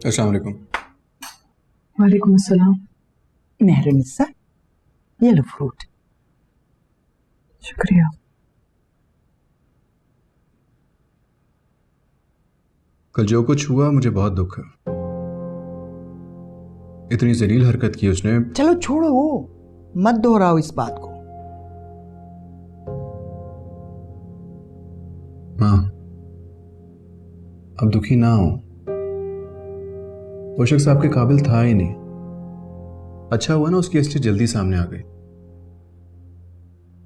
अस्सलाम वालेकुम। वालेकुम अस्सलाम। मेहरुनिसा, ये लो फ्रूट। शुक्रिया। कल जो कुछ हुआ मुझे बहुत दुख है। इतनी जलील हरकत की उसने। चलो छोड़ो, मत दोहराओ इस बात को। माँ, अब दुखी ना हो। वो शख्स आपके काबिल था ही नहीं। अच्छा हुआ ना उसकी असलियत जल्दी सामने आ गई।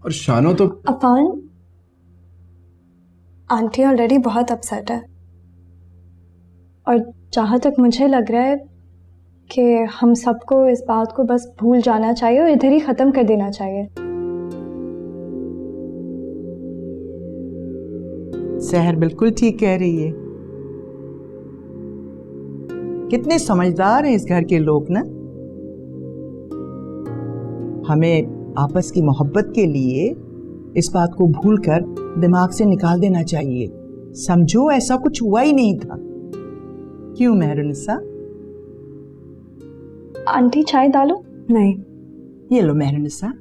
और शानो तो अफान, आंटी ऑलरेडी बहुत अपसेट है और जहाँ तक मुझे लग रहा है कि हम सबको इस बात को बस भूल जाना चाहिए और इधर ही ख़त्म कर देना चाहिए। सहर बिल्कुल ठीक कह रही है। कितने समझदार हैं इस घर के लोग ना। हमें आपस की मोहब्बत के लिए इस बात को भूलकर दिमाग से निकाल देना चाहिए। समझो ऐसा कुछ हुआ ही नहीं था। क्यों मेहरुनिसा? आंटी चाय डालो? नहीं। ये लो मेहरुनिसा।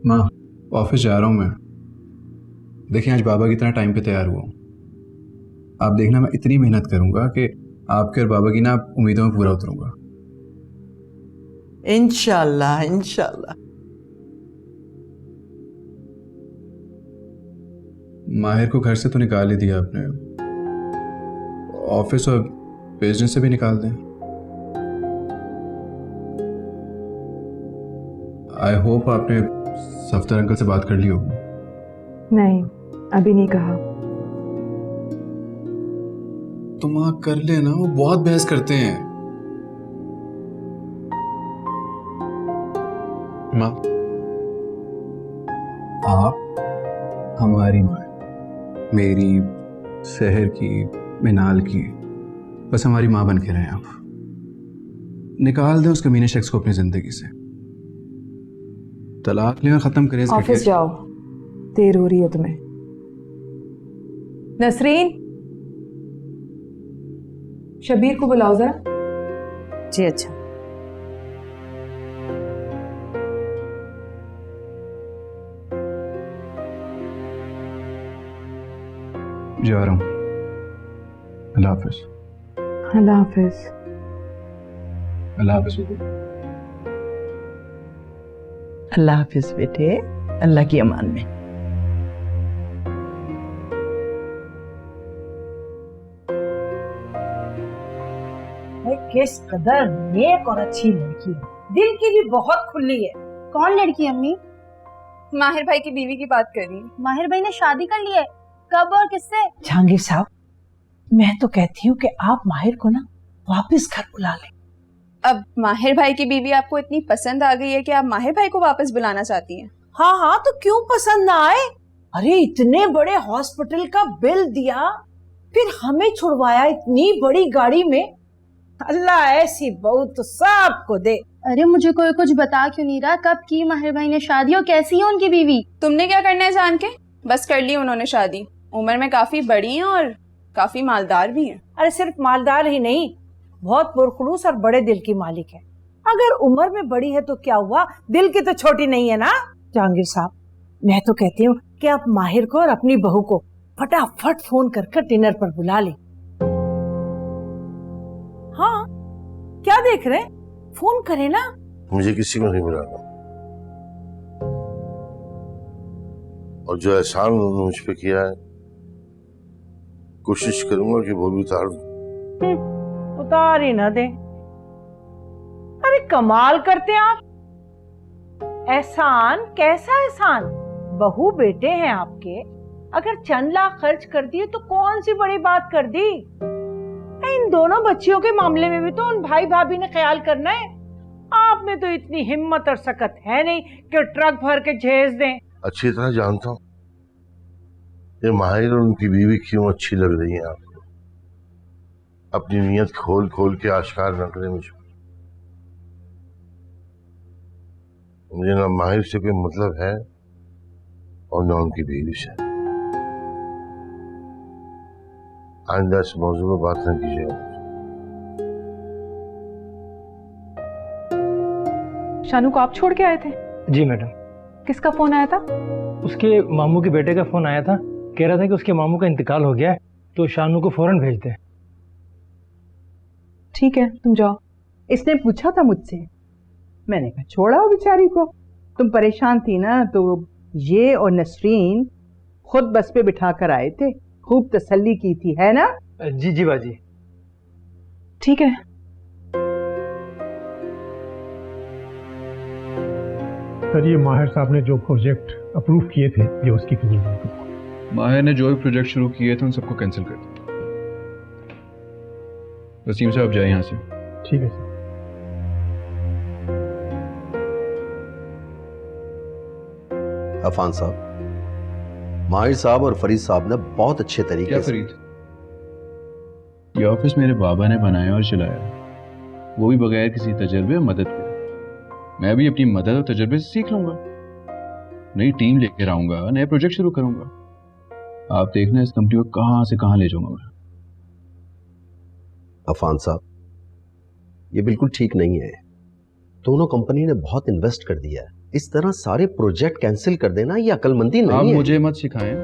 माँ, ऑफिस जा रहा हूँ मैं। देखिए आज बाबा की तरह टाइम पे तैयार हुआ हूँ। आप देखना मैं इतनी मेहनत करूंगा कि आपके और बाबा की ना उम्मीदों में पूरा उतरूंगा। इंशाल्लाह इंशाल्लाह। माहिर को घर से तो निकाल ही दिया आपने, ऑफिस और बिजनेस से भी निकाल दें। आई होप आपने सफ्दर अंकल से बात कर ली होगी। नहीं, अभी नहीं कहा। तुम वहां कर लेना, वो बहुत बहस करते हैं। माँ, आप हमारी माँ, मेरी, शहर की, मिनाल की, बस हमारी माँ बन के रहें आप। निकाल दें उस कमीने शख्स को अपनी जिंदगी से। तलाक लें और खत्म करें। ऑफिस जाओ, देर हो रही है तुम्हें। नसरीन, शबीर को बुलाओ जरा। जी अच्छा। जा रहा हूँ। अल्लाह हाफिज। अल्लाह हाफिज। अल्लाह हाफिज। अल्लाह हाफिज बेटे, अल्लाह की अमान में। किस कदर नेक और अच्छी लड़की है, दिल की भी बहुत खुली है। कौन लड़की अम्मी? माहिर भाई की बीवी की बात कर रही हूँ। माहिर भाई ने शादी कर ली है? कब और किससे? जहांगीर साहब, मैं तो कहती हूँ कि आप माहिर को ना वापस घर बुला लें। अब माहिर भाई की बीवी आपको इतनी पसंद आ गई है कि आप माहिर भाई को वापस बुलाना चाहती हैं? हाँ हाँ, तो क्यों पसंद ना आए। अरे इतने बड़े हॉस्पिटल का बिल दिया, फिर हमें छुड़वाया इतनी बड़ी गाड़ी में। अल्लाह ऐसी बहू तो सबको दे। अरे मुझे कोई कुछ बता क्यों नहीं रहा? कब की माहिर भाई ने शादी और कैसी है उनकी बीवी? तुमने क्या करना है जान के? बस कर ली उन्होंने शादी। उम्र में काफी बड़ी हैं और काफी मालदार भी हैं। अरे सिर्फ मालदार ही नहीं, बहुत पुरखलूस और बड़े दिल की मालिक है। अगर उम्र में बड़ी है तो क्या हुआ, दिल की तो छोटी नहीं है ना। जहांगीर साहब, मैं तो कहती हूँ कि आप माहिर को और अपनी बहू को फटाफट फोन कर डिनर पर बुला ले। हाँ, क्या देख रहे हैं, फोन करें ना। मुझे किसी को नहीं बुलाना, और जो एहसान उन्होंने मुझ पे किया है कोशिश करूंगा कि वो भी उतार दूं। उतार ही ना दे। अरे कमाल करते हैं आप। एहसान? कैसा एहसान? बहू बेटे हैं आपके, अगर चंद लाख खर्च कर दिए तो कौन सी बड़ी बात कर दी। इन दोनों बच्चियों के मामले में भी तो उन भाई भाभी ने ख्याल करना है। आप में तो इतनी हिम्मत और सकत है नहीं कि ट्रक भर के जहेज दें। अच्छी तरह जानता हूँ ये माहिर और उनकी बीवी क्यों अच्छी लग रही है आपको। अपनी नीयत खोल खोल के आश्कार न करें मुझे। मुझे ना माहिर से कोई मतलब है और ना उनकी बीवी से। आइंदा इस मौजूद पर बात न कीजिएगा। शानू को आप छोड़ के आए थे? जी मैडम। किसका फोन आया था? उसके मामू के बेटे का फोन आया था, कह रहा था कि उसके मामू का इंतकाल हो गया है तो शानू को फौरन भेज दे। ठीक है, तुम जाओ। इसने पूछा था मुझसे, मैंने कहा छोड़ा हो बेचारी को, तुम परेशान थी ना, तो ये और नसरीन खुद बस पे बिठा कर आए थे, खूब तसल्ली की थी, है ना? जी जी बाजी। ठीक है। सर, ये माहिर साहब ने जो प्रोजेक्ट अप्रूव किए थे ये उसकी कबूल। माहिर ने जो भी प्रोजेक्ट शुरू किए थे उन सबको कैंसिल कर दिया। वसीम साहब जाए यहाँ से। ठीक है सर। अफान साहब, माहिर साहब और फरीद साहब ने बहुत अच्छे तरीके क्या से। फरीद? ये ऑफिस मेरे बाबा ने बनाया और चलाया, वो भी बगैर किसी तजर्बे और मदद के। मैं भी अपनी मदद और तजर्बे से सीख लूंगा, नई टीम लेकर आऊंगा, नए प्रोजेक्ट शुरू करूंगा। आप देखना इस कंपनी को कहां से कहां ले जाऊंगा मैं। अफान साहब, ये बिल्कुल ठीक नहीं है। दोनों कंपनी ने बहुत इन्वेस्ट कर दिया है, इस तरह सारे प्रोजेक्ट कैंसिल कर देना ये अकलमंदी नहीं आप है। मुझे मत सिखाएं,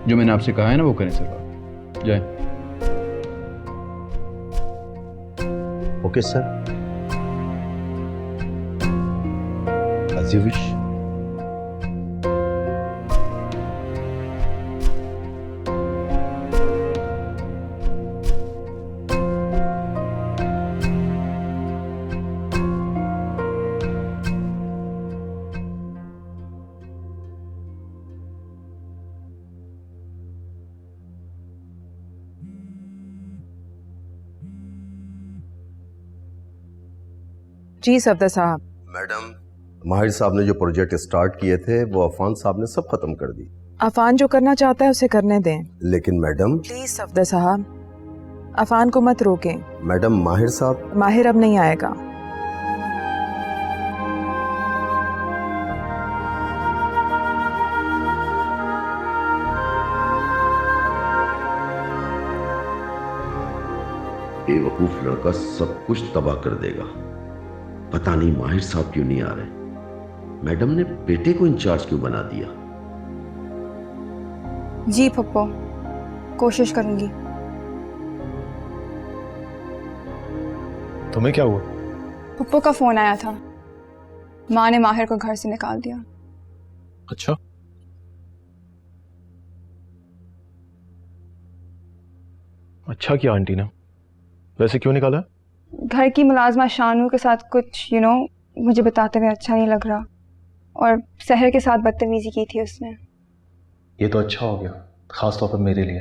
जो मैंने आपसे कहा है ना वो करें सिर्फ आप। जाए। Okay sir, as you wish। जी सफदर साहब। मैडम, माहिर साहब ने जो प्रोजेक्ट स्टार्ट किए थे वो अफान साहब ने सब खत्म कर दी। अफान जो करना चाहता है उसे करने दें। लेकिन मैडम। प्लीज सफदर साहब, अफान को मत रोकें। मैडम, माहिर साहब। माहिर अब नहीं आएगा। बेवकूफ लड़का सब कुछ तबाह कर देगा। पता नहीं माहिर साहब क्यों नहीं आ रहे। मैडम ने बेटे को इंचार्ज क्यों बना दिया? जी पप्पो, कोशिश करूंगी। तुम्हें क्या हुआ? पप्पो का फोन आया था, माँ ने माहिर को घर से निकाल दिया। अच्छा, अच्छा किया आंटी ने। वैसे क्यों निकाला? घर की मुलाजमा शानू के साथ कुछ मुझे बताते हुए अच्छा नहीं लग रहा, और सहर के साथ बदतमीजी की थी उसने। ये तो अच्छा हो गया, खास तौर पर मेरे लिए।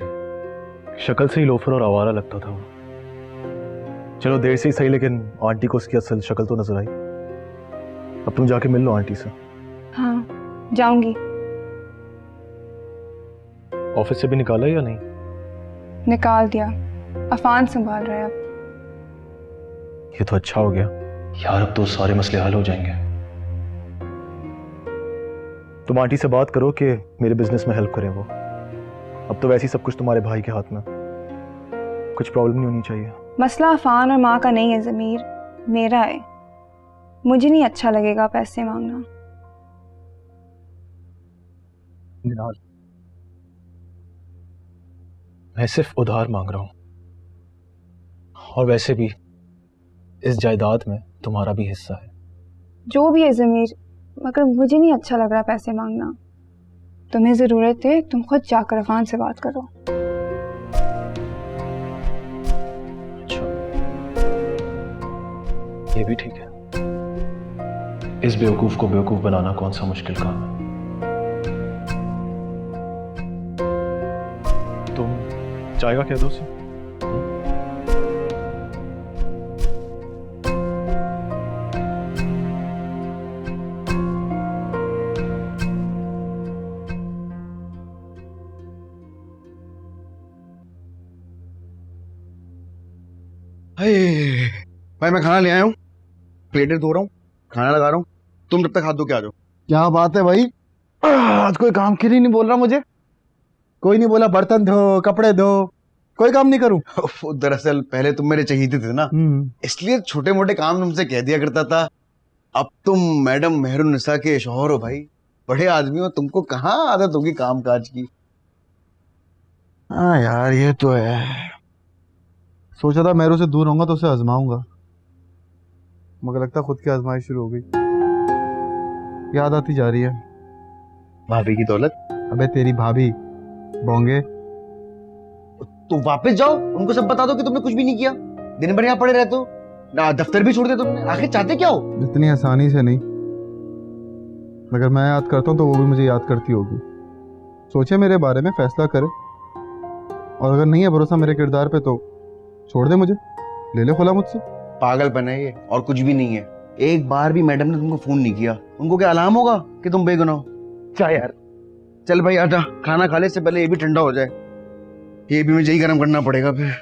शक्ल से ही लोफर और आवारा लगता था वो। चलो देर से ही सही, लेकिन आंटी को उसकी असल शक्ल तो नजर आई। अब तुम जाके मिल लो आंटी से। हाँ, जाऊंगी। ऑफिस से भी निकाला या नहीं? निकाल दिया, अफान संभाल रहा है अब। ये तो अच्छा हो गया यार, अब तो सारे मसले हल हो जाएंगे। तुम आंटी से बात करो कि मेरे बिजनेस में हेल्प करें वो। अब तो वैसे ही सब कुछ तुम्हारे भाई के हाथ में, कुछ प्रॉब्लम नहीं होनी चाहिए। मसला अफान और माँ का नहीं है ज़मीर, मेरा है। मुझे नहीं अच्छा लगेगा पैसे मांगना। मैं सिर्फ उधार मांग रहा हूं, और वैसे भी इस जायदाद में तुम्हारा भी हिस्सा है। जो भी है ज़मीर, मगर मुझे नहीं अच्छा लग रहा पैसे मांगना। तुम्हें ज़रूरत है, तुम खुद जाकर अफान से बात करो। अच्छा, ये भी ठीक है। इस बेवकूफ को बेवकूफ बनाना कौन सा मुश्किल काम है। तुम चाय का क्या दोस्त? भाई मैं खाना ले आया हूँ, प्लेटें धो रहा हूँ, खाना लगा रहा हूँ, तुम तब तक हाथ धो के आ जाओ। क्या बात है भाई, आज कोई काम के लिए नहीं बोल रहा मुझे? कोई नहीं बोला बर्तन धो, कपड़े धो, कोई काम नहीं करूं? दरअसल पहले तुम मेरे चहीते थे ना, इसलिए छोटे मोटे काम तुमसे कह दिया करता था। अब तुम मैडम मेहरुन्निसा के शौहर हो भाई, बड़े आदमी हो, तुमको कहाँ आदत होगी काम काज की। हाँ यार ये तो है। सोचा था मेहरू से दूर होऊंगा तो उसे आजमाऊंगा, मगर लगता खुद की आजमाइश शुरू हो गई। याद आती जा रही है भाभी की दौलत। अबे तेरी भाभी बोंगे। तो वापस जाओ, उनको सब बता दो कि तुमने कुछ भी नहीं किया, दिन भर यहाँ पड़े रहते हो ना, दफ्तर भी छोड़ दिया तुमने। आखिर चाहते क्या हो? इतनी आसानी से नहीं, मगर मैं याद करता हूँ तो वो भी मुझे याद करती होगी। सोचे मेरे बारे में, फैसला करे, और अगर नहीं है भरोसा मेरे किरदार पे तो छोड़ दे मुझे, ले ले खुला मुझसे। पागलपन है ये और कुछ भी नहीं है। एक बार भी मैडम ने तुमको फोन नहीं किया, उनको क्या अलार्म होगा कि तुम बेगुनाह हो? क्या यार, चल भाई आजा, खाना खाने से पहले ये भी ठंडा हो जाए, ये भी मुझे ही गर्म करना पड़ेगा फिर।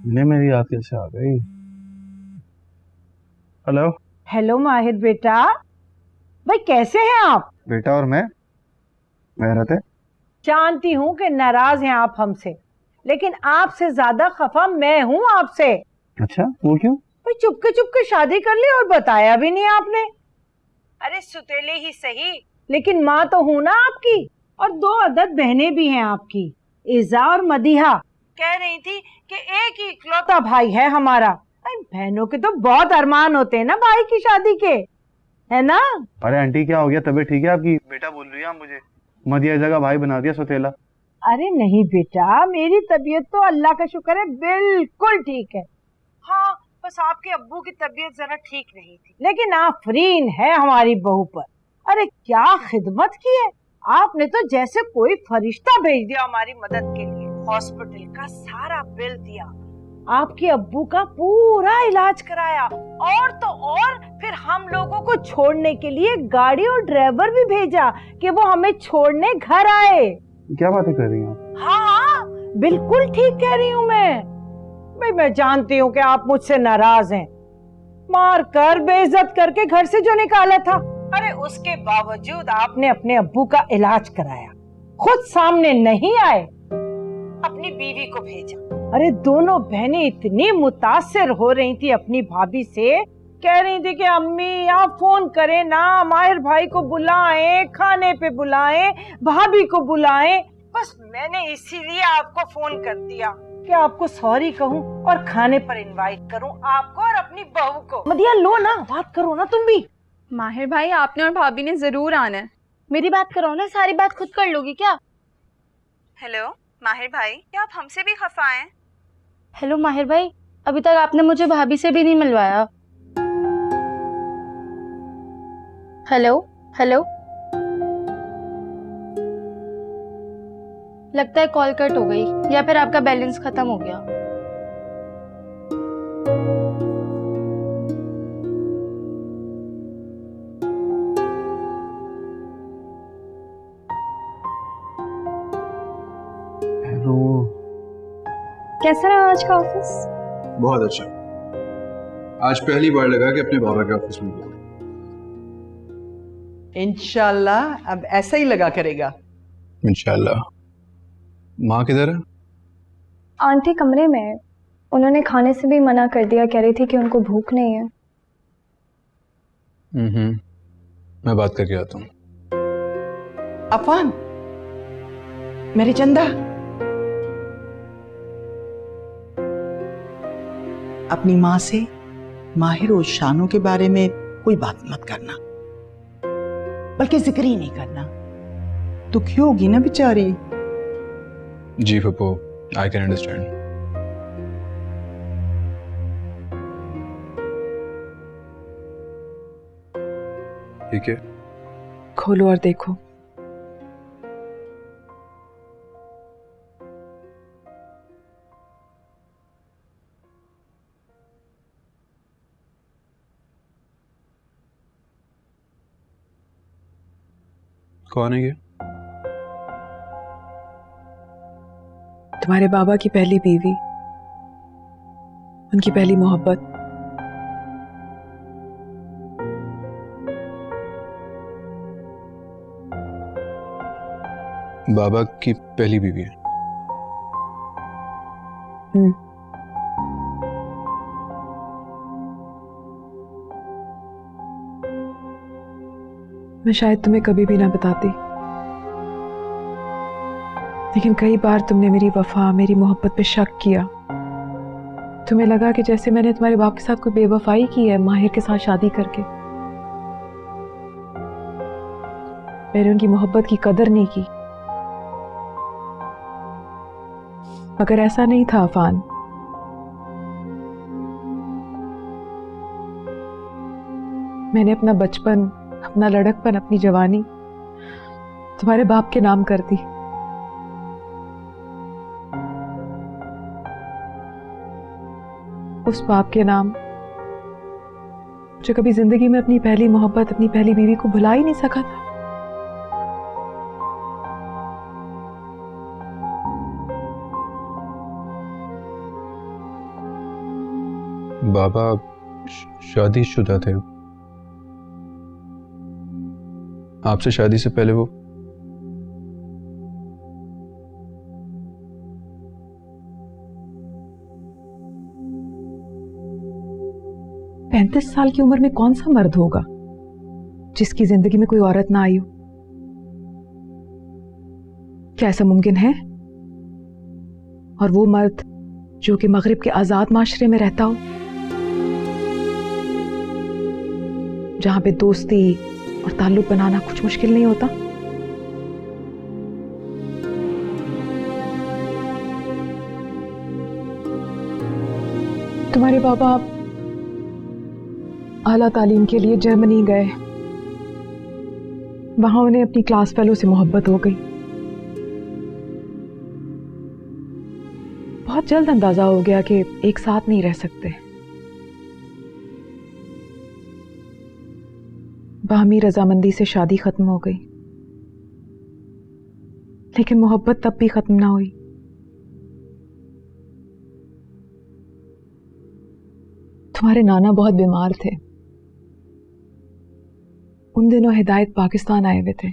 इन्हें मेरी याद कैसे आ गई? हेलो। हेलो माहिर बेटा, भाई कैसे हैं आप? बेटा और मैं रहते। जानती हूँ कि नाराज हैं आप हमसे, लेकिन आपसे ज्यादा खफा मैं हूँ आपसे। अच्छा, वो क्यों? भाई चुपके शादी कर ली और बताया भी नहीं आपने। अरे सुतेले ही सही, लेकिन माँ तो हूँ ना आपकी, और 2 अदद बहनें भी हैं आपकी, इज़ा और मदीहा। कह रही थी कि एक ही इकलौता भाई है हमारा। बहनों के तो बहुत अरमान होते हैं ना भाई की शादी के, है ना? अरे आंटी क्या हो गया, तबीयत ठीक है आपकी? बेटा बोल रही है मुझे, मदिया जगह भाई बना दिया सौतेला। अरे नहीं बेटा, मेरी तबीयत तो अल्लाह का शुक्र है बिल्कुल ठीक है। हाँ, बस आपके अब्बू की तबीयत जरा ठीक नहीं थी, लेकिन आफरीन है हमारी बहू पर। अरे क्या खिदमत की है आपने, तो जैसे कोई फरिश्ता भेज दिया हमारी मदद के लिए। हॉस्पिटल का सारा बिल दिया, आपके अब्बू का पूरा इलाज कराया, और तो और फिर हम लोगों को छोड़ने के लिए गाड़ी और ड्राइवर भी भेजा कि वो हमें छोड़ने घर आए। क्या बातें कर रही हैं आप? हाँ, बिल्कुल ठीक कह रही हूँ मैं। भाई मैं जानती हूँ कि आप मुझसे नाराज हैं, मार कर बेइज्जत करके घर से जो निकाला था। अरे उसके बावजूद आपने अपने अब्बू का इलाज कराया, खुद सामने नहीं आए, अपनी बीवी को भेजा। अरे दोनों बहनें इतनी मुतासिर हो रही थी अपनी भाभी से, कह रही थी कि अम्मी आप फोन करें ना, माहिर भाई को बुलाएं, खाने पे बुलाएं, भाभी को बुलाएं। बस मैंने इसीलिए आपको फोन कर दिया कि आपको सॉरी कहूं और खाने पर इनवाइट करूं आपको और अपनी बहू को। मदिया लो ना, बात करो ना तुम भी। माहिर भाई आपने और भाभी ने जरूर आना है। मेरी बात करो ना, सारी बात खुद कर लोगी क्या? हेलो माहिर भाई, क्या आप हमसे भी खफा हैं? हेलो माहिर भाई, अभी तक आपने मुझे भाभी से भी नहीं मिलवाया। हेलो हेलो, लगता है कॉल कट हो गई, या फिर आपका बैलेंस खत्म हो गया। कैसा रहा आज का ऑफिस? बहुत अच्छा। आज पहली बार लगा कि अपने बाबा के ऑफिस में गया। इंशाल्लाह अब ऐसा ही लगा करेगा। इंशाल्लाह। माँ किधर है? आंटी कमरे में है, उन्होंने खाने से भी मना कर दिया, कह रही थी कि उनको भूख नहीं है। मैं बात करके आता हूँ। अफान, मेरे चंदा, अपनी माँ से माहिर और शानू के बारे में कोई बात मत करना, बल्कि जिक्र ही नहीं करना, दुखी होगी ना बेचारी। जी पप्पू, आई कैन अंडरस्टैंड। ठीक है, खोलो और देखो। कौन है ये? तुम्हारे बाबा की पहली बीवी, उनकी पहली मोहब्बत, बाबा की पहली बीवी है। मैं शायद तुम्हें कभी भी ना बताती, लेकिन कई बार तुमने मेरी वफा, मेरी मोहब्बत पे शक किया। तुम्हें लगा कि जैसे मैंने तुम्हारे बाप के साथ कोई बेवफाई की है माहिर के साथ शादी करके। मैंने उनकी मोहब्बत की कदर नहीं की। मगर ऐसा नहीं था अफान। मैंने अपना बचपन, अपना लड़कपन, अपनी जवानी तुम्हारे बाप के नाम कर दी। उस बाप के नाम जो कभी जिंदगी में अपनी पहली मोहब्बत, अपनी पहली बीवी को भुला ही नहीं सका था। बाबा शादीशुदा थे। आपसे शादी से पहले वो साल की उम्र में कौन सा मर्द होगा जिसकी जिंदगी में कोई औरत ना आई हो? क्या ऐसा मुमकिन है? और वो मर्द जो कि मगरिब के आजाद माशरे में रहता हो, जहां पे दोस्ती और ताल्लुक बनाना कुछ मुश्किल नहीं होता। तुम्हारे बाबा आला तालीम के लिए जर्मनी गए। वहां उन्हें अपनी क्लास फेलो से मोहब्बत हो गई। बहुत जल्द अंदाजा हो गया कि एक साथ नहीं रह सकते। बाहमी रजामंदी से शादी खत्म हो गई, लेकिन मोहब्बत तब भी खत्म ना हुई। तुम्हारे नाना बहुत बीमार थे। उन दिनों हिदायत पाकिस्तान आए हुए थे।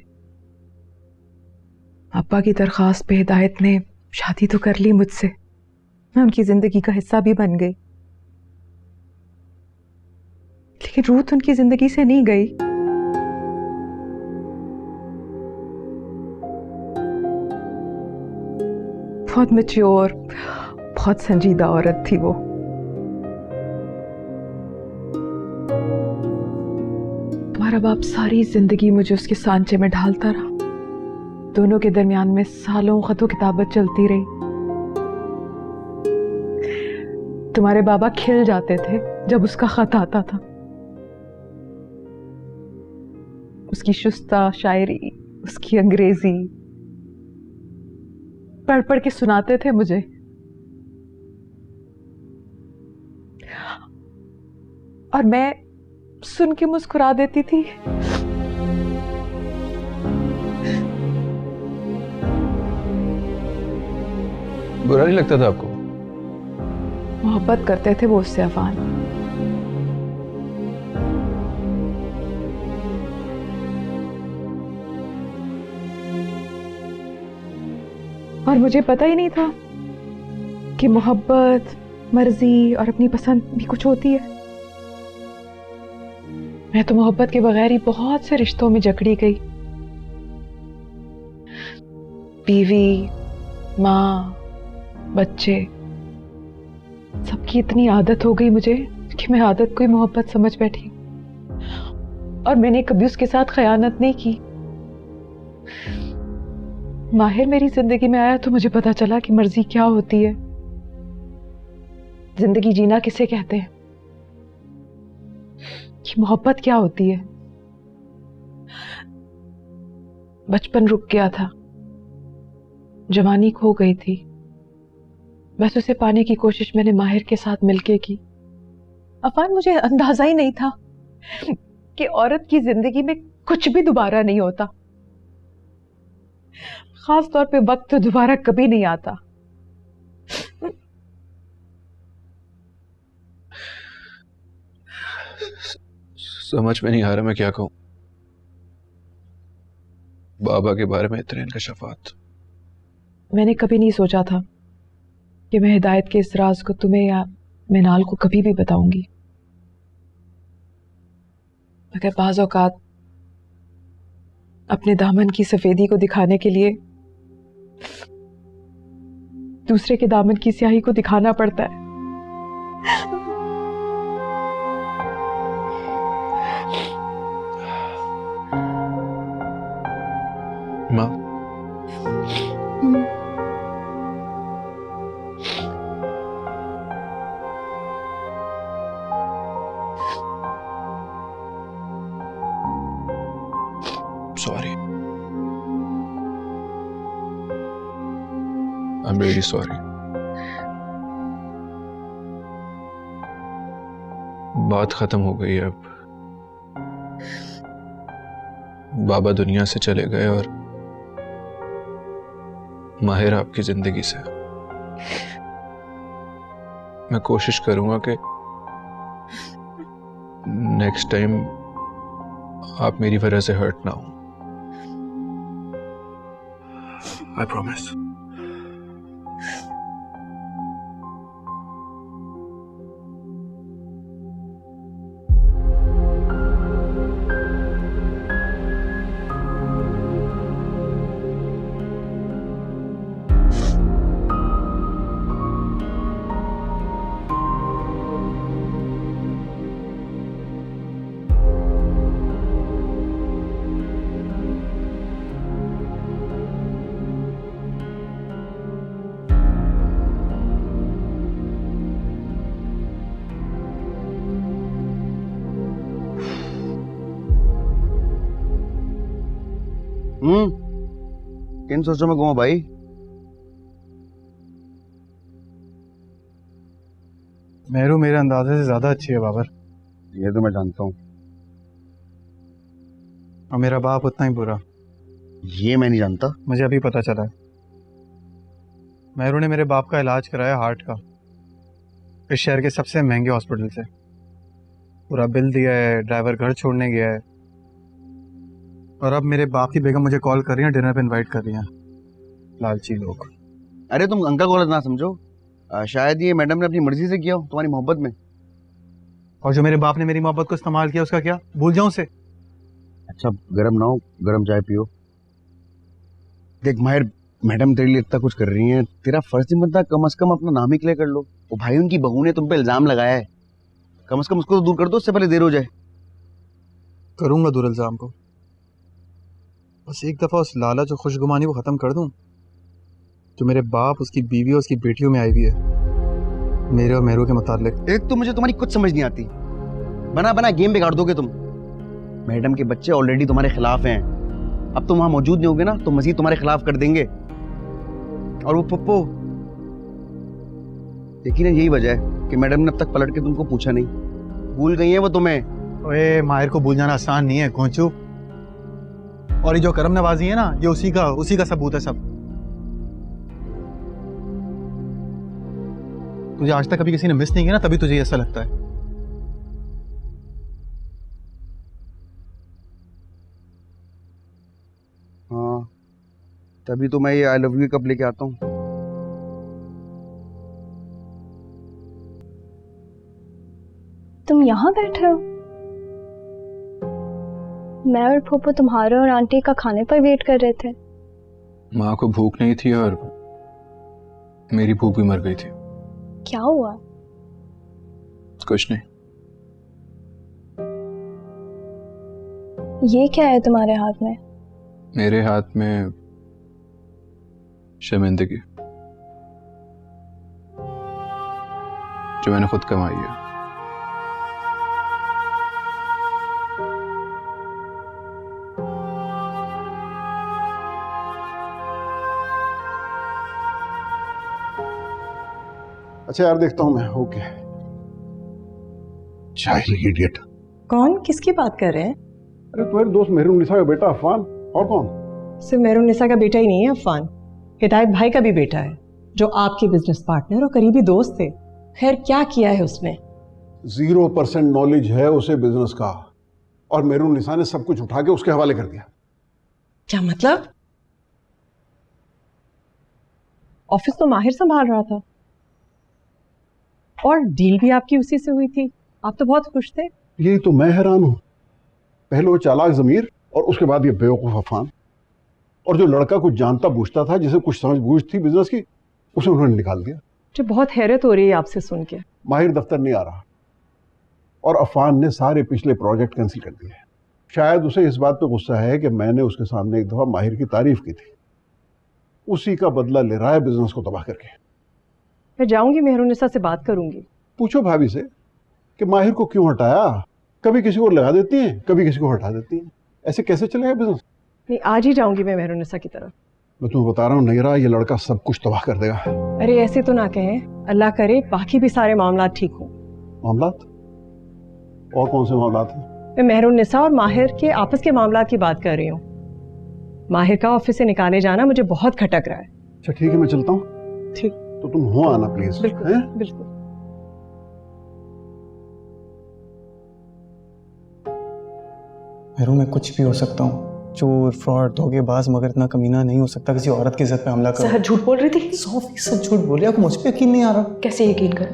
अब्बा की दरखास्त पे हिदायत ने शादी तो कर ली मुझसे। मैं उनकी जिंदगी का हिस्सा भी बन गई, लेकिन रूथ उनकी जिंदगी से नहीं गई। बहुत मैच्योर, बहुत संजीदा औरत थी वो। तुम्हारा बाप सारी जिंदगी मुझे उसके सांचे में ढालता रहा। दोनों के दरमियान में सालों खतो किताबत चलती रही। तुम्हारे बाबा खिल जाते थे जब उसका खत आता था। उसकी शुस्ता शायरी, उसकी अंग्रेजी पढ़ पढ़ के सुनाते थे मुझे। और मैं सुन के मुस्कुरा देती थी। बुरा नहीं लगता था आपको? मोहब्बत करते थे वो उससे अफान। और मुझे पता ही नहीं था कि मोहब्बत, मर्जी और अपनी पसंद भी कुछ होती है। मैं तो मोहब्बत के बगैर ही बहुत से रिश्तों में जकड़ी गई। बीवी, माँ, बच्चे, सबकी इतनी आदत हो गई मुझे कि मैं आदत को ही मोहब्बत समझ बैठी। और मैंने कभी उसके साथ खयानत नहीं की। माहिर मेरी जिंदगी में आया तो मुझे पता चला कि मर्जी क्या होती है, जिंदगी जीना किसे कहते हैं, कि मोहब्बत क्या होती है। बचपन रुक गया था, जवानी खो गई थी। बस उसे पाने की कोशिश मैंने माहिर के साथ मिलके की। अफान, मुझे अंदाजा ही नहीं था कि औरत की जिंदगी में कुछ भी दोबारा नहीं होता। खास तौर पे वक्त तो दोबारा कभी नहीं आता। समझ में नहीं आ रहा मैं क्या कहूं। बाबा के बारे में इतने इनका शफात। मैंने कभी नहीं सोचा था कि मैं हिदायत के इस राज को तुम्हें या मिनाल को कभी भी बताऊंगी, मगर बाज़ औक़ात अपने दामन की सफेदी को दिखाने के लिए दूसरे के दामन की स्याही को दिखाना पड़ता है। माँ, sorry. I'm really sorry. बात खत्म हो गई अब। बाबा दुनिया से चले गए और माहिर आपकी जिंदगी से। मैं कोशिश करूंगा कि नेक्स्ट टाइम आप मेरी वजह से हर्ट ना हो। I promise. किन सोचों में घूमो भाई? मेरू मेरे अंदाजे से ज्यादा अच्छी है बाबर। ये तो मैं जानता हूँ। और मेरा बाप उतना ही बुरा। ये मैं नहीं जानता। मुझे अभी पता चला है। मेरू ने मेरे बाप का इलाज कराया हार्ट का, इस शहर के सबसे महंगे हॉस्पिटल से। पूरा बिल दिया है, ड्राइवर घर छोड़ने गया है, और अब मेरे बाप की बेगम मुझे कॉल कर रही है, डिनर पे इनवाइट कर रही हैं। लालची लोग। अरे तुम अंकल को ना समझो, शायद ये मैडम ने अपनी मर्जी से किया हो तुम्हारी मोहब्बत में। और जो मेरे बाप ने मेरी मोहब्बत को इस्तेमाल किया उसका क्या? भूल जाऊं उसे? अच्छा गरम ना हो, गरम चाय पियो। देख माहिर, मैडम तेरे लिए इतना कुछ कर रही हैं, तेरा फर्ज नहीं बनता कम से कम अपना नाम ही क्लियर कर लो। वो भाई उनकी बहू ने तुम पे इल्जाम लगाया है, कम से कम उसको तो दूर कर दो, उससे पहले देर हो जाए। करूंगा दूर इल्जाम को, बस एक दफा उस लाला जो खुशगुमानी को खत्म कर दूं जो मेरे बाप, उसकी बीवी और उसकी बेटियों में आई हुई है मेरे और मेरू के मुतालिक। एक तो मुझे तुम्हारी कुछ समझ नहीं आती, बना बना गेम बिगाड़ दोगे तुम। मैडम के बच्चे ऑलरेडी तुम्हारे खिलाफ हैं, अब तुम वहां मौजूद नहीं होगे ना तो मजीद तुम्हारे खिलाफ कर देंगे। और वो पप्पो, यकीन यही वजह है कि मैडम ने अब तक पलट के तुमको पूछा नहीं, भूल गई है वो तुम्हें। ओए माहिर को भूल जाना आसान नहीं है गोंचू, और ये जो करम नवाजी है ना, ये उसी का सबूत है सब। तुझे आज तक कभी किसी ने मिस नहीं किया ना, तभी तुझे ऐसा लगता है। हाँ तभी तो मैं ये आई लव यू कप लेके आता हूँ। तुम यहाँ बैठे हो? मैं और फूफू तुम्हारे और आंटी का खाने पर वेट कर रहे थे। माँ को भूख नहीं थी और मेरी भूख भी मर गई थी। क्या हुआ? कुछ नहीं। ये क्या है तुम्हारे हाथ में? मेरे हाथ में शर्मिंदगी जो मैंने खुद कमाई है। अच्छा यार, देखता हूँ मैं। ओके। जाहिल इडियट। कौन? किसकी बात कर रहे हैं? अरे तुम्हारे दोस्त मेहरुन्निसा का बेटा अफान। और कौन? सिर्फ मेहरुन्निसा का बेटा ही नहीं है अफान, हिदायत भाई का भी बेटा है, जो आपके बिजनेस पार्टनर और करीबी दोस्त थे। खैर क्या किया है उसने? 0% नॉलेज है उसे बिजनेस का, और मेहरुन्निसा ने सब कुछ उठा के उसके हवाले कर दिया। क्या मतलब? ऑफिस तो माहिर संभाल रहा था और डील भी आपकी उसी से हुई थी। आप तो बहुत खुश थे। यही तो मैं हैरान हूँ। पहले वो चालाक ज़मीर और उसके बाद ये बेवकूफ़ अफान। और जो लड़का कुछ जानता बूझता था, जिसे कुछ समझ बूझ थी बिजनेस की, उसे उन्होंने निकाल दिया। मुझे बहुत हैरत हो रही है आपसे सुन के। माहिर दफ्तर नहीं आ रहा और अफान ने सारे पिछले प्रोजेक्ट कैंसिल कर दिए। शायद उसे इस बात पे गुस्सा है कि मैंने उसके सामने एक दफ़ा माहिर की तारीफ की थी। उसी का बदला ले रहा है बिजनेस को तबाह करके। मैं जाऊंगी, मेहरुन्निसा से बात करूंगी। पूछो भाभी से कि माहिर को क्यों हटाया। कभी किसी को लगा देती हैं, कभी किसी को हटा देती हैं। ऐसे कैसे चलेगा बिजनेस? नहीं, आज ही जाऊंगी मैं मेहरुन्निसा की तरफ। मैं तुम्हें बता रहा हूँ, नहीं रहा ये लड़का सब कुछ तबाह कर देगा। अरे ऐसे तो ना कहें, अल्लाह करे बाकी भी सारे मामला ठीक हों। मामलात? और कौन से मामलात हैं? मैं मेहरुन्निसा और माहिर के आपस के मामला की बात कर रही हूँ। माहिर का ऑफिस से निकाले जाना मुझे बहुत खटक रहा है। अच्छा ठीक है, मैं चलता हूँ। ठीक, तो तुम हो आना प्लीज। बिल्कुल बिल्कुल। मेरू, मैं कुछ भी हो सकता हूँ, चोर, फ्रॉड, धोखेबाज, मगर इतना कमीना नहीं हो सकता किसी औरत की इज्जत पे हमला कर। सहर झूठ बोल रही थी। 100% झूठ बोली। आपको मुझ पे यकीन नहीं आ रहा? कैसे यकीन कर?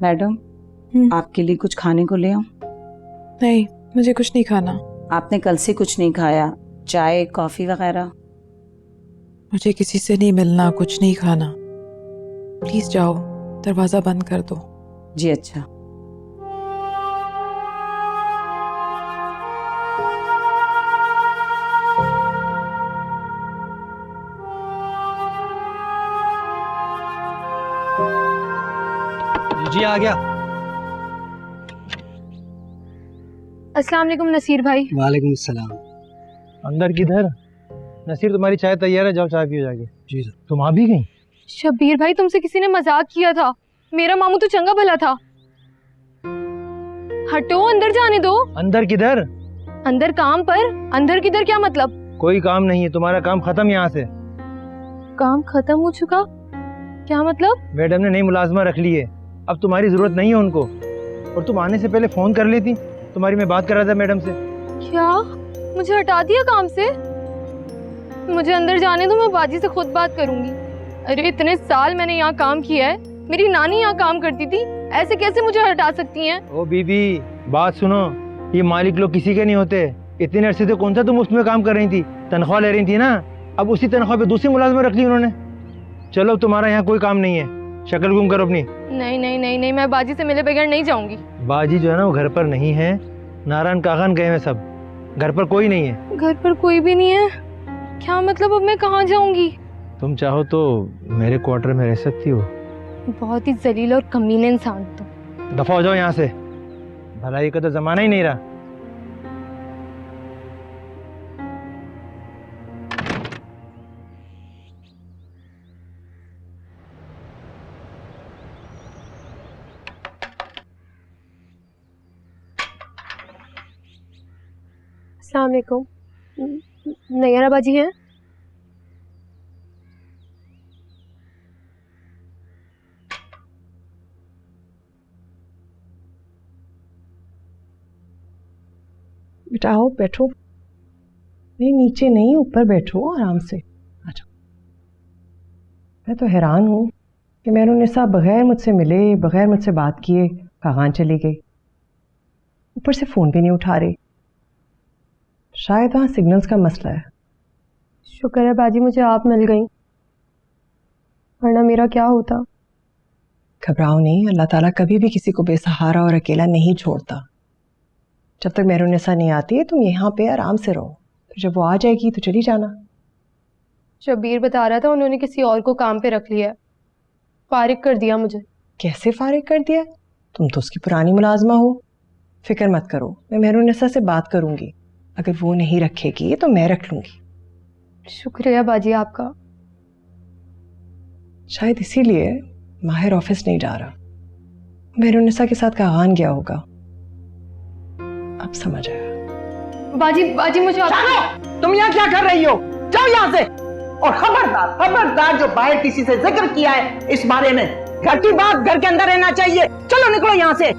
मैडम, आपके लिए कुछ खाने को ले आऊं? नहीं, मुझे कुछ नहीं खाना। आपने कल से कुछ नहीं खाया, चाय कॉफी वगैरह? मुझे किसी से नहीं मिलना, कुछ नहीं खाना। प्लीज जाओ, दरवाजा बंद कर दो। जी अच्छा। जी आ गया। अस्सलाम वालेकुम नसीर भाई। वालेकुम सलाम। अंदर किधर? नसीर, तुम्हारी चाय तैयार है, जाओ चाय पियो जाके। जी सर। तुम आ भी गई? शब्बीर भाई, तुमसे किसी ने मजाक किया था। मेरा मामू तो चंगा भला था। हटो, अंदर जाने दो। अंदर किधर? अंदर काम पर। अंदर किधर क्या मतलब? कोई काम नहीं है, तुम्हारा काम खत्म यहाँ से। काम खत्म हो चुका? क्या मतलब? मैडम ने नई मुलाजमा रख ली है, अब तुम्हारी जरूरत नहीं है उनको। और तुम आने से पहले फोन कर लेती, तुम्हारी मैं बात कर रहा था मैडम से। क्या मुझे हटा दिया काम से? मुझे अंदर जाने दो, मैं बाजी से खुद बात करूंगी। अरे इतने साल मैंने यहाँ काम किया है, मेरी नानी यहाँ काम करती थी, ऐसे कैसे मुझे हटा सकती हैं? ओ बीबी, बात सुनो, ये मालिक लोग किसी के नहीं होते। इतने अरसे से कौन सा तुम उसमें काम कर रही थी, तनख्वाह ले रही थी ना, अब उसी तनख्वाह पे दूसरी मुलाजमा रख ली उन्होंने। चलो, तुम्हारा यहाँ कोई काम नहीं है, शक्ल गुम करो अपनी। नहीं नहीं नहीं नहीं, मैं बाजी से मिले बगैर नहीं जाऊंगी। बाजी जो है ना वो घर पर नहीं है, नारायण कागन गए हैं सब, घर पर कोई नहीं है। घर पर कोई भी नहीं है? क्या मतलब? अब मैं कहाँ जाऊंगी? तुम चाहो तो मेरे क्वार्टर में रह सकती हो। बहुत ही जलील और कमीने इंसान तुम। दफा हो जाओ यहाँ से, भलाई का तो जमाना ही नहीं रहा। अस्सलाम वालेकुम। नैयरा बाजी है? बेटा आओ, बैठो। नहीं, नीचे नहीं, ऊपर बैठो आराम से। अच्छा, मैं तो हैरान हूँ कि मेहरुन्निसा बगैर मुझसे मिले, बगैर मुझसे बात किए कहाँ चली गई। ऊपर से फ़ोन भी नहीं उठा रही। शायद वहाँ सिग्नल्स का मसला है। शुक्र है बाजी मुझे आप मिल गई, वरना मेरा क्या होता। घबराओ नहीं, अल्लाह ताला कभी भी किसी को बेसहारा और अकेला नहीं छोड़ता। जब तक मेहरुन्निसा नहीं आती है तुम यहाँ पे आराम से रहो, फिर जब वो आ जाएगी तो चली जाना। शब्बीर बता रहा था उन्होंने किसी और को काम पे रख लिया है, फारिग कर दिया मुझे। कैसे फारिग कर दिया? तुम तो उसकी पुरानी मुलाजमा हो। फिक्र मत करो, मैं मेहरुन्निसा से बात करूंगी, अगर वो नहीं रखेगी तो मैं रख लूंगी। शुक्रिया बाजी आपका। शायद इसीलिए माहिर ऑफिस नहीं जा रहा, मेहरुन्निसा के साथ कहान गया होगा। अब समझ आया। बाजी बाजी मुझे तुम यहाँ क्या कर रही हो? जाओ यहाँ से। और खबरदार खबरदार, जो बाहर किसी से जिक्र किया है इस बारे में, घर की बात घर के अंदर रहना चाहिए। चलो निकलो यहाँ से।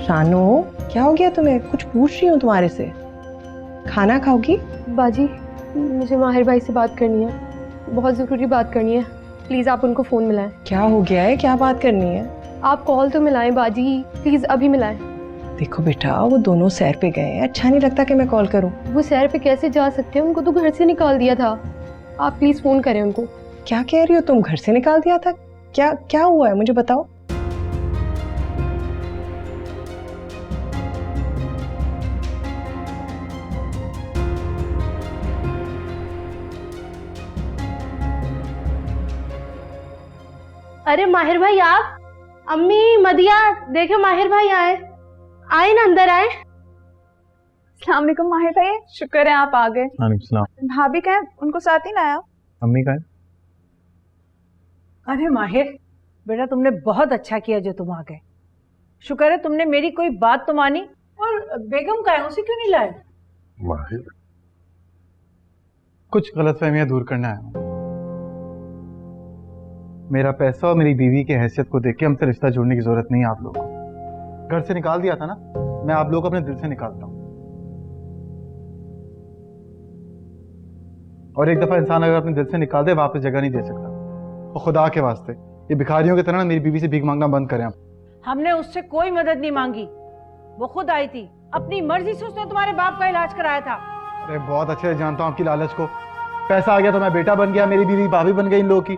शानो, क्या हो गया तुम्हें? कुछ पूछ रही हूँ तुम्हारे से। खाना खाओगी? बाजी, मुझे माहिर भाई से बात करनी है, बहुत ज़रूरी बात करनी है। प्लीज़ आप उनको फ़ोन मिलाएं। क्या हो गया है, क्या बात करनी है? आप कॉल तो मिलाएं बाजी, प्लीज़ अभी मिलाएं। देखो बेटा, वो दोनों सैर पे गए हैं, अच्छा नहीं लगता कि मैं कॉल करूं। वो सैर पे कैसे जा सकते हैं, उनको तो घर से निकाल दिया था। आप प्लीज़ फ़ोन करें उनको। क्या कह रही हो तुम, घर से निकाल दिया था? क्या क्या हुआ है, मुझे बताओ। अरे माहिर भाई, आप? अम्मी, मदिया, देखो माहिर भाई आए ना, अंदर आए। अस्सलाम वालेकुम माहिर भाई, शुक्र है आप आ गए। भाभी कहाँ है? उनको साथ ही लाया? अम्मी कहाँ है? अरे माहिर बेटा, तुमने बहुत अच्छा किया जो तुम आ गए। शुक्र है तुमने मेरी कोई बात तो मानी। और बेगम का है, उसे क्यों नहीं लाए? माहिर, कुछ गलतफहमियां दूर करना है। मेरा पैसा और मेरी बीवी की हैसियत को देख के हमसे रिश्ता जोड़ने की जरूरत नहीं है आप लोगों को। घर से निकाल दिया था ना, मैं आप लोगों को अपने दिल से निकालता हूं। और एक दफा इंसान अगर अपने दिल से निकाल दे, वापस जगह नहीं दे सकता। और खुदा के वास्ते ये भिखारियों की तरह ना मेरी बीवी से भीख मांगना बंद करें आप। हमने उससे कोई मदद नहीं मांगी, वो खुद आई थी, अपनी मर्जी से उसने तुम्हारे बाप का इलाज कराया था। अरे बहुत अच्छे से जानता हूं आपकी लालच को। पैसा आ गया तो मैं बेटा बन गया, मेरी बीवी भाभी बन गई इन लोगों की।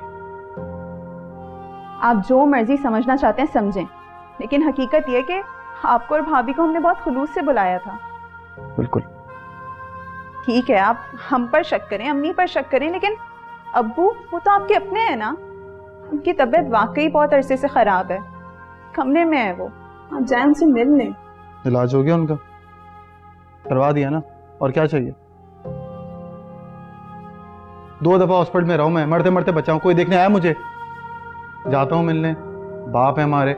आप जो मर्जी समझना चाहते हैं समझें, लेकिन हकीकत यह कि आपको और भाभी को हमने बहुत खुलूस से बुलाया था। बिल्कुल ठीक है, आप हम पर शक करें, अम्मी पर शक करें, लेकिन अब्बू वो तो आपके अपने हैं ना। उनकी तबीयत वाकई बहुत अरसे से खराब है, कमरे में है वो, आप जाए उनसे मिल लें। इलाज हो गया उनका? करवा दिया ना, और क्या चाहिए? 2 दफा हॉस्पिटल में रहूं मैं, मरते मरते बचाऊं, कोई देखने आया मुझे? जाता हूं मिलने, बाप है हमारे।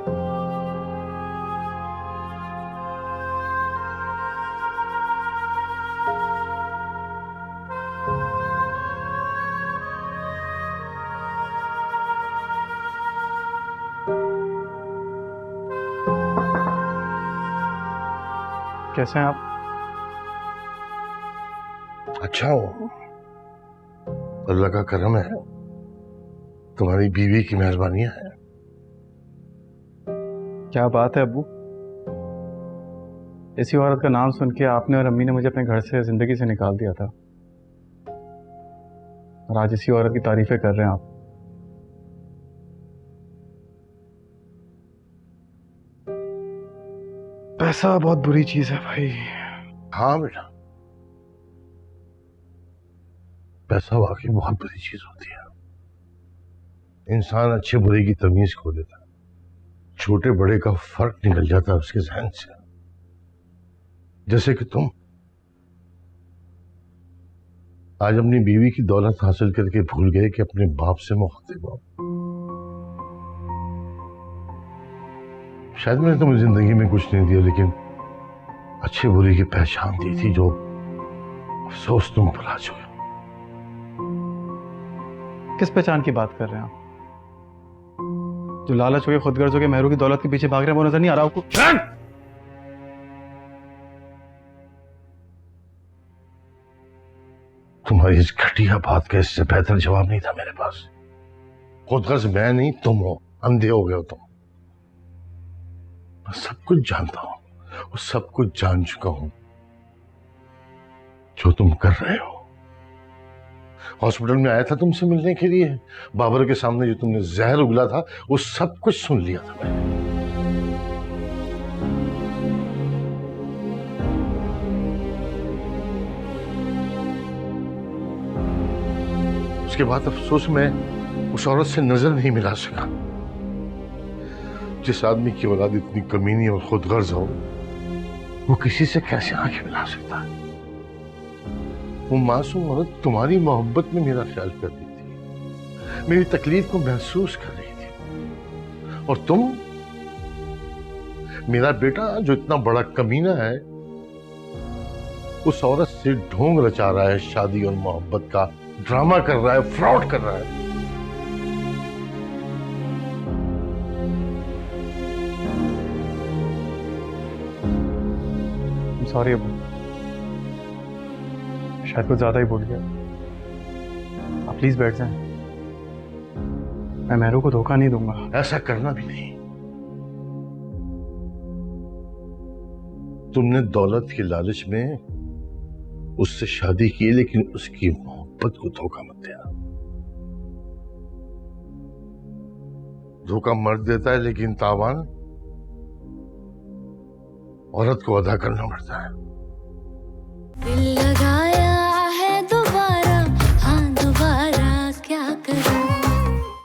कैसे हैं आप? अच्छा हो, अल्लाह का करम है, तुम्हारी बीवी की मेहरबानियां है। क्या बात है अब्बू, ऐसी औरत का नाम सुन के आपने और अम्मी ने मुझे अपने घर से, जिंदगी से निकाल दिया था, और आज इसी औरत की तारीफें कर रहे हैं आप। पैसा बहुत बुरी चीज है भाई। हाँ बेटा, पैसा वाकई बहुत बुरी चीज होती है। इंसान अच्छे बुरे की तमीज खो देता है, छोटे बड़े का फर्क निकल जाता है उसके जहन से। जैसे कि तुम आज अपनी बीवी की दौलत हासिल करके भूल गए कि अपने बाप से मुखातिब हो। शायद मैंने तुम्हें जिंदगी में कुछ नहीं दिया, लेकिन अच्छे बुरे की पहचान दी थी, जो अफसोस तुम भुला चुके। किस पहचान की बात कर रहे हैं आप? जो लालच हो के, खुदगर्ज हो के, मेहरू की दौलत के पीछे भाग रहे हैं, वो नजर नहीं आ रहा आपको? तुम्हारी इस घटिया बात का इससे बेहतर जवाब नहीं था मेरे पास। खुदगर्ज मैं नहीं, तुम हो, अंधे हो गए हो तुम। मैं सब कुछ जानता हूं, और सब कुछ जान चुका हूं जो तुम कर रहे हो। हॉस्पिटल में आया था तुमसे मिलने के लिए, बाबर के सामने जो तुमने जहर उगला था वो सब कुछ सुन लिया था मैंने। उसके बाद अफसोस में उस औरत से नजर नहीं मिला सका। जिस आदमी की औलाद इतनी कमीनी और खुदगर्ज हो, वो किसी से कैसे आंखें मिला सकता है? वो मासूम औरत तुम्हारी मोहब्बत में मेरा ख्याल कर रही थी, मेरी तकलीफ को महसूस कर रही थी, और तुम, मेरा बेटा जो इतना बड़ा कमीना है, उस औरत से ढोंग रचा रहा है, शादी और मोहब्बत का ड्रामा कर रहा है, फ्रॉड कर रहा है। सॉरी अबू, शायद कुछ ज्यादा ही बोल गया। आप प्लीज बैठ जाएं। मैं मेहरू को धोखा नहीं दूंगा। ऐसा करना भी नहीं। तुमने दौलत के लालच में उससे शादी की, लेकिन उसकी मोहब्बत को धोखा मत देना। धोखा मर्द देता है, लेकिन तावान औरत को अदा करना पड़ता है। दिल लगा